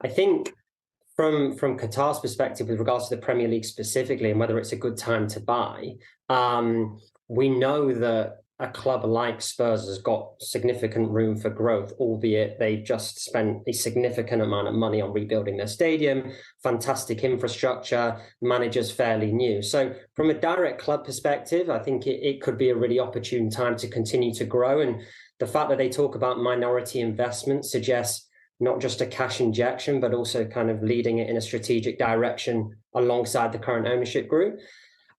I think from Qatar's perspective, with regards to the Premier League specifically, and whether it's a good time to buy, we know that a club like Spurs has got significant room for growth, albeit they've just spent a significant amount of money on rebuilding their stadium, fantastic infrastructure, managers fairly new. So from a direct club perspective, I think it could be a really opportune time to continue to grow. And the fact that they talk about minority investment suggests not just a cash injection, but also kind of leading it in a strategic direction alongside the current ownership group.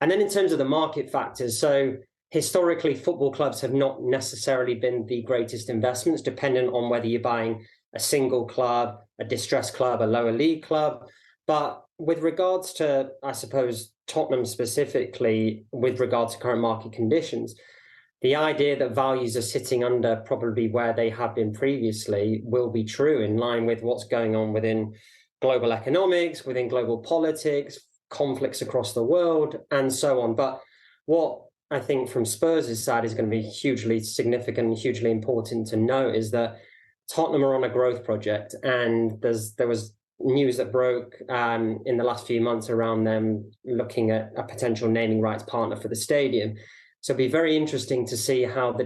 And then in terms of the market factors, so historically, football clubs have not necessarily been the greatest investments, dependent on whether you're buying a single club, a distressed club, a lower league club. But with regards to, I suppose, Tottenham specifically, with regard to current market conditions, the idea that values are sitting under probably where they have been previously will be true, in line with what's going on within global economics, within global politics, conflicts across the world, and so on. But what I think from Spurs' side is going to be hugely significant, hugely important to note is that Tottenham are on a growth project, and there was news that broke in the last few months around them looking at a potential naming rights partner for the stadium. So it'll be very interesting to see how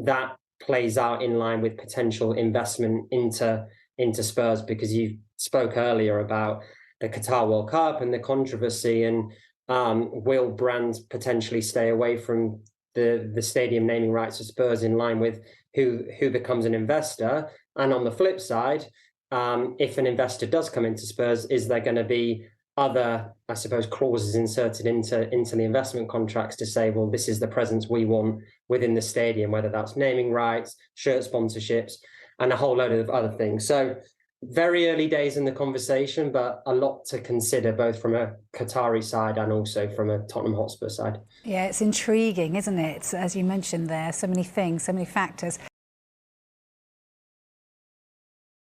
that plays out in line with potential investment into Spurs, because you spoke earlier about the Qatar World Cup and the controversy, and will brands potentially stay away from the stadium naming rights of Spurs in line with who becomes an investor? And on the flip side, if an investor does come into Spurs, is there going to be other, I suppose, clauses inserted into the investment contracts to say, well, this is the presence we want within the stadium, whether that's naming rights, shirt sponsorships, and a whole load of other things. So very early days in the conversation, but a lot to consider, both from a Qatari side and also from a Tottenham Hotspur side. Yeah, it's intriguing, isn't it? As you mentioned there, so many things, so many factors.